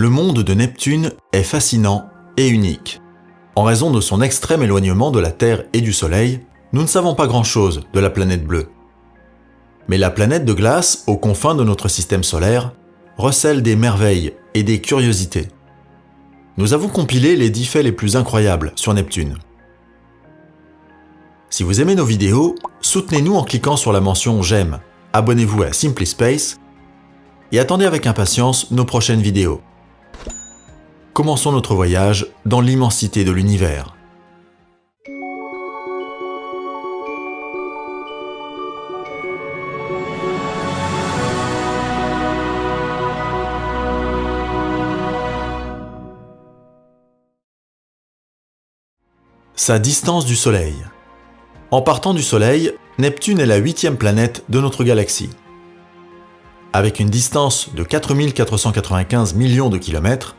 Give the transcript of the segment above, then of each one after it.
Le monde de Neptune est fascinant et unique. En raison de son extrême éloignement de la Terre et du Soleil, nous ne savons pas grand-chose de la planète bleue. Mais la planète de glace, aux confins de notre système solaire, recèle des merveilles et des curiosités. Nous avons compilé les 10 faits les plus incroyables sur Neptune. Si vous aimez nos vidéos, soutenez-nous en cliquant sur la mention « J'aime », abonnez-vous à Simply Space et attendez avec impatience nos prochaines vidéos. Commençons notre voyage dans l'immensité de l'univers. Sa distance du Soleil. En partant du Soleil, Neptune est la 8e planète de notre galaxie. Avec une distance de 4495 millions de kilomètres,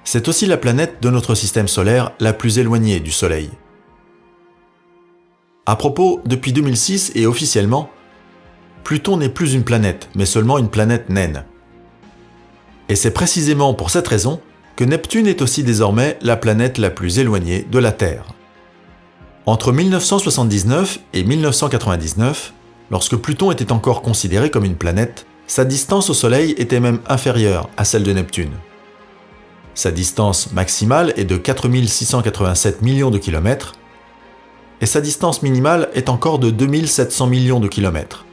c'est aussi la planète de notre système solaire la plus éloignée du Soleil. À propos, depuis 2006 et officiellement, Pluton n'est plus une planète, mais seulement une planète naine. Et c'est précisément pour cette raison que Neptune est aussi désormais la planète la plus éloignée de la Terre. Entre 1979 et 1999, lorsque Pluton était encore considéré comme une planète, sa distance au Soleil était même inférieure à celle de Neptune. Sa distance maximale est de 4687 millions de kilomètres et sa distance minimale est encore de 2700 millions de kilomètres.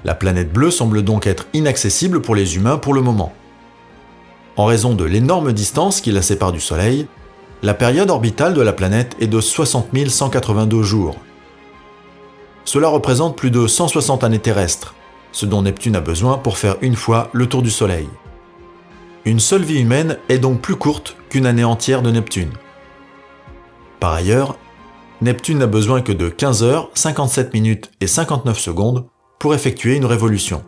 La planète bleue semble donc être inaccessible pour les humains pour le moment. En raison de l'énorme distance qui la sépare du Soleil, la période orbitale de la planète est de 60 182 jours. Cela représente plus de 160 années terrestres, ce dont Neptune a besoin pour faire une fois le tour du Soleil. Une seule vie humaine est donc plus courte qu'une année entière de Neptune. Par ailleurs, Neptune n'a besoin que de 15 heures, 57 minutes et 59 secondes pour effectuer une révolution.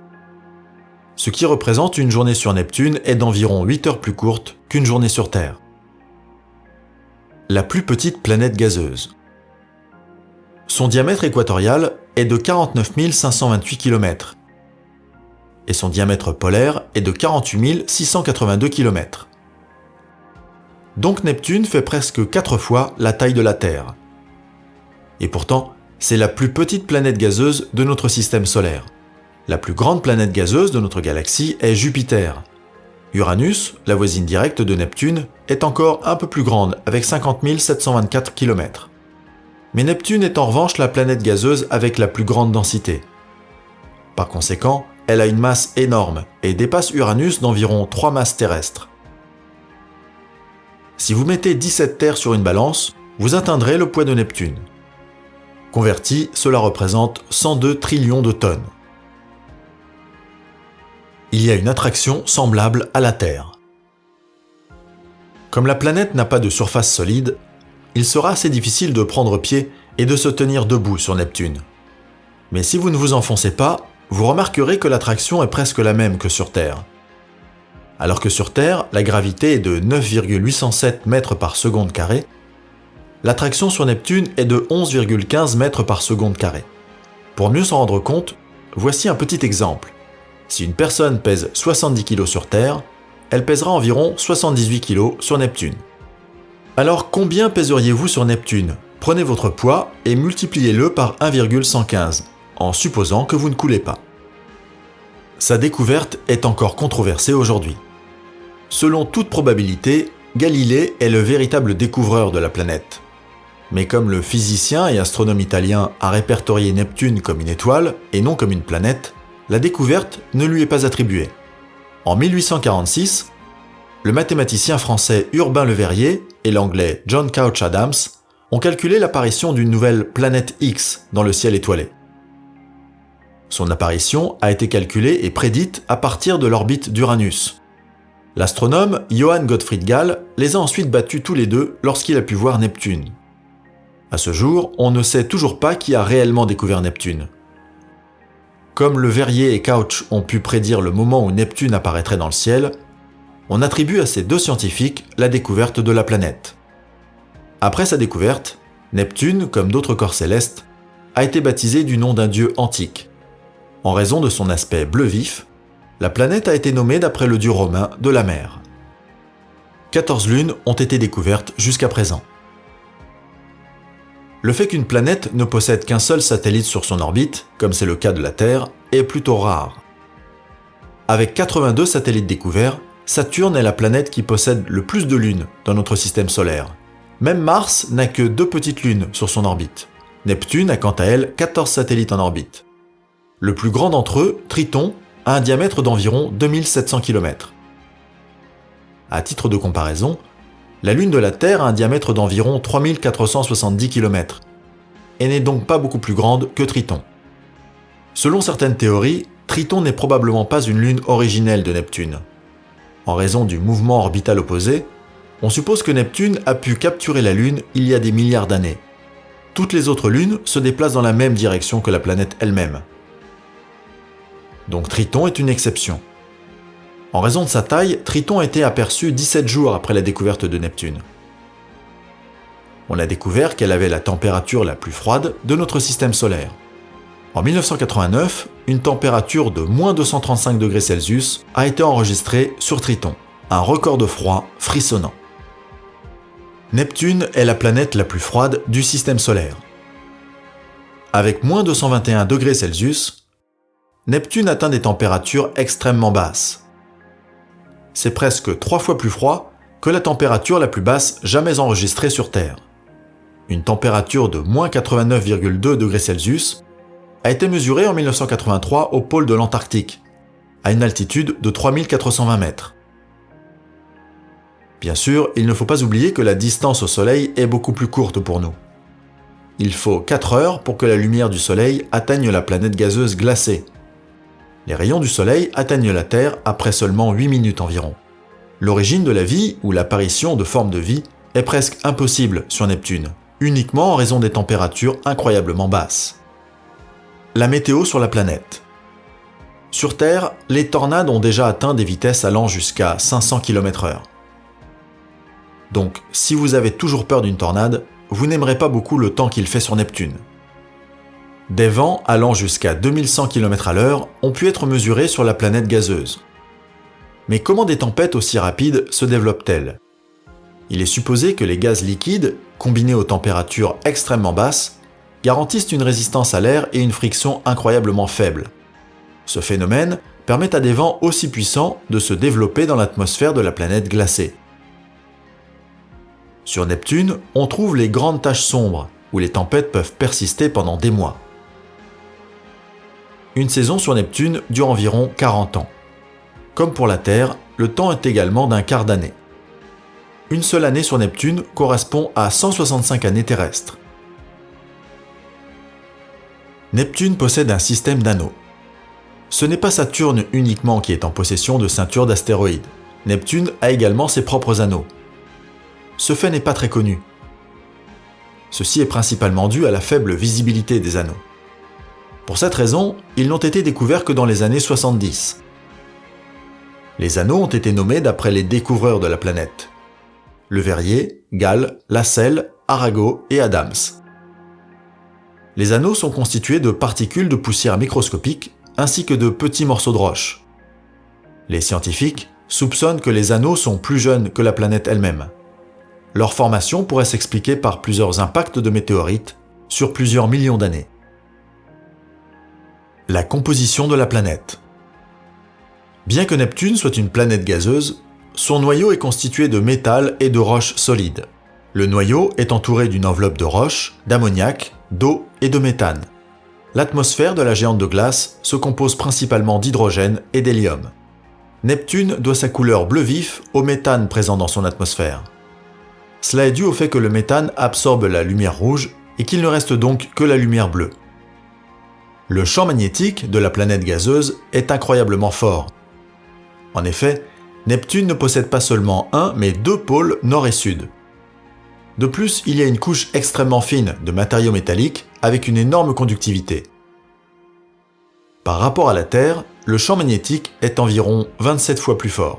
Ce qui représente une journée sur Neptune est d'environ 8 heures plus courte qu'une journée sur Terre. La plus petite planète gazeuse. Son diamètre équatorial est de 49 528 km et son diamètre polaire est de 48 682 km. Donc Neptune fait presque 4 fois la taille de la Terre. Et pourtant, c'est la plus petite planète gazeuse de notre système solaire. La plus grande planète gazeuse de notre galaxie est Jupiter. Uranus, la voisine directe de Neptune, est encore un peu plus grande avec 50 724 km. Mais Neptune est en revanche la planète gazeuse avec la plus grande densité. Par conséquent, elle a une masse énorme et dépasse Uranus d'environ 3 masses terrestres. Si vous mettez 17 terres sur une balance, vous atteindrez le poids de Neptune. Converti, cela représente 102 trillions de tonnes. Il y a une attraction semblable à la Terre. Comme la planète n'a pas de surface solide, il sera assez difficile de prendre pied et de se tenir debout sur Neptune. Mais si vous ne vous enfoncez pas, vous remarquerez que l'attraction est presque la même que sur Terre. Alors que sur Terre, la gravité est de 9,807 mètres par seconde carrée, l'attraction sur Neptune est de 11,15 mètres par seconde carrée. Pour mieux s'en rendre compte, voici un petit exemple. Si une personne pèse 70 kg sur Terre, elle pèsera environ 78 kg sur Neptune. Alors combien pèseriez-vous sur Neptune ? Prenez votre poids et multipliez-le par 1,115, en supposant que vous ne coulez pas. Sa découverte est encore controversée aujourd'hui. Selon toute probabilité, Galilée est le véritable découvreur de la planète. Mais comme le physicien et astronome italien a répertorié Neptune comme une étoile et non comme une planète, la découverte ne lui est pas attribuée. En 1846, le mathématicien français Urbain Le Verrier et l'anglais John Couch Adams ont calculé l'apparition d'une nouvelle planète X dans le ciel étoilé. Son apparition a été calculée et prédite à partir de l'orbite d'Uranus. L'astronome Johann Gottfried Gall les a ensuite battus tous les deux lorsqu'il a pu voir Neptune. À ce jour, on ne sait toujours pas qui a réellement découvert Neptune. Comme Le Verrier et Couch ont pu prédire le moment où Neptune apparaîtrait dans le ciel, on attribue à ces deux scientifiques la découverte de la planète. Après sa découverte, Neptune, comme d'autres corps célestes, a été baptisé du nom d'un dieu antique. En raison de son aspect bleu vif, La planète a été nommée d'après le dieu romain de la mer. 14 lunes ont été découvertes jusqu'à présent. Le fait qu'une planète ne possède qu'un seul satellite sur son orbite, comme c'est le cas de la Terre, est plutôt rare. Avec 82 satellites découverts, Saturne est la planète qui possède le plus de lunes dans notre système solaire. Même Mars n'a que 2 petites lunes sur son orbite. Neptune a quant à elle 14 satellites en orbite. Le plus grand d'entre eux, Triton, a un diamètre d'environ 2700 km. À titre de comparaison, la Lune de la Terre a un diamètre d'environ 3470 km et n'est donc pas beaucoup plus grande que Triton. Selon certaines théories, Triton n'est probablement pas une lune originelle de Neptune. En raison du mouvement orbital opposé, on suppose que Neptune a pu capturer la Lune il y a des milliards d'années. Toutes les autres lunes se déplacent dans la même direction que la planète elle-même. Donc Triton est une exception. En raison de sa taille, Triton a été aperçu 17 jours après la découverte de Neptune. On a découvert qu'elle avait la température la plus froide de notre système solaire. En 1989, une température de moins 235 degrés Celsius a été enregistrée sur Triton, un record de froid frissonnant. Neptune est la planète la plus froide du système solaire. Avec moins 221 degrés Celsius, Neptune atteint des températures extrêmement basses. C'est presque 3 fois plus froid que la température la plus basse jamais enregistrée sur Terre. Une température de moins 89,2 degrés Celsius a été mesurée en 1983 au pôle de l'Antarctique, à une altitude de 3420 mètres. Bien sûr, il ne faut pas oublier que la distance au Soleil est beaucoup plus courte pour nous. Il faut 4 heures pour que la lumière du Soleil atteigne la planète gazeuse glacée. Les rayons du Soleil atteignent la Terre après seulement 8 minutes environ. L'origine de la vie ou l'apparition de formes de vie est presque impossible sur Neptune, uniquement en raison des températures incroyablement basses. La météo sur la planète. Sur Terre, les tornades ont déjà atteint des vitesses allant jusqu'à 500 km/h. Donc, si vous avez toujours peur d'une tornade, vous n'aimerez pas beaucoup le temps qu'il fait sur Neptune. Des vents allant jusqu'à 2100 km/h ont pu être mesurés sur la planète gazeuse. Mais comment des tempêtes aussi rapides se développent-elles ? Il est supposé que les gaz liquides, combinés aux températures extrêmement basses, garantissent une résistance à l'air et une friction incroyablement faible. Ce phénomène permet à des vents aussi puissants de se développer dans l'atmosphère de la planète glacée. Sur Neptune, on trouve les grandes taches sombres, où les tempêtes peuvent persister pendant des mois. Une saison sur Neptune dure environ 40 ans. Comme pour la Terre, le temps est également d'un quart d'année. Une seule année sur Neptune correspond à 165 années terrestres. Neptune possède un système d'anneaux. Ce n'est pas Saturne uniquement qui est en possession de ceintures d'astéroïdes. Neptune a également ses propres anneaux. Ce fait n'est pas très connu. Ceci est principalement dû à la faible visibilité des anneaux. Pour cette raison, ils n'ont été découverts que dans les années 70. Les anneaux ont été nommés d'après les découvreurs de la planète. Le Verrier, Gall, Lassell, Arago et Adams. Les anneaux sont constitués de particules de poussière microscopiques ainsi que de petits morceaux de roche. Les scientifiques soupçonnent que les anneaux sont plus jeunes que la planète elle-même. Leur formation pourrait s'expliquer par plusieurs impacts de météorites sur plusieurs millions d'années. La composition de la planète. Bien que Neptune soit une planète gazeuse, son noyau est constitué de métal et de roches solides. Le noyau est entouré d'une enveloppe de roches, d'ammoniac, d'eau et de méthane. L'atmosphère de la géante de glace se compose principalement d'hydrogène et d'hélium. Neptune doit sa couleur bleu vif au méthane présent dans son atmosphère. Cela est dû au fait que le méthane absorbe la lumière rouge et qu'il ne reste donc que la lumière bleue. Le champ magnétique de la planète gazeuse est incroyablement fort. En effet, Neptune ne possède pas seulement un, mais 2 pôles nord et sud. De plus, il y a une couche extrêmement fine de matériaux métalliques avec une énorme conductivité. Par rapport à la Terre, le champ magnétique est environ 27 fois plus fort.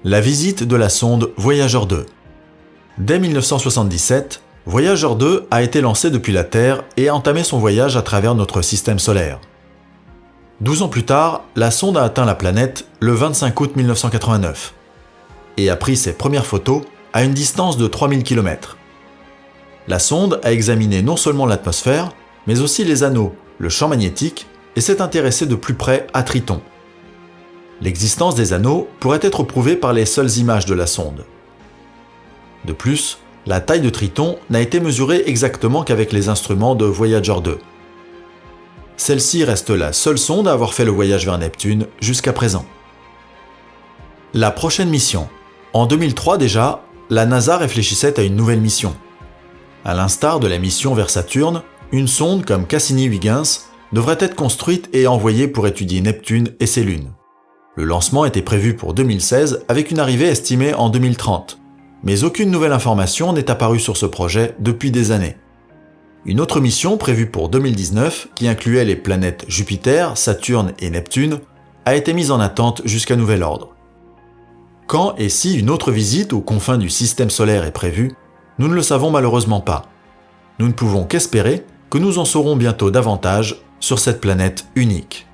La visite de la sonde Voyager 2. Dès 1977, Voyager 2 a été lancé depuis la Terre et a entamé son voyage à travers notre système solaire. 12 ans plus tard, la sonde a atteint la planète le 25 août 1989 et a pris ses premières photos à une distance de 3000 km. La sonde a examiné non seulement l'atmosphère, mais aussi les anneaux, le champ magnétique, et s'est intéressée de plus près à Triton. L'existence des anneaux pourrait être prouvée par les seules images de la sonde. De plus, la taille de Triton n'a été mesurée exactement qu'avec les instruments de Voyager 2. Celle-ci reste la seule sonde à avoir fait le voyage vers Neptune jusqu'à présent. La prochaine mission. En 2003 déjà, la NASA réfléchissait à une nouvelle mission. À l'instar de la mission vers Saturne, une sonde comme Cassini-Huygens devrait être construite et envoyée pour étudier Neptune et ses lunes. Le lancement était prévu pour 2016 avec une arrivée estimée en 2030, mais aucune nouvelle information n'est apparue sur ce projet depuis des années. Une autre mission prévue pour 2019, qui incluait les planètes Jupiter, Saturne et Neptune, a été mise en attente jusqu'à nouvel ordre. Quand et si une autre visite aux confins du système solaire est prévue, nous ne le savons malheureusement pas. Nous ne pouvons qu'espérer que nous en saurons bientôt davantage sur cette planète unique.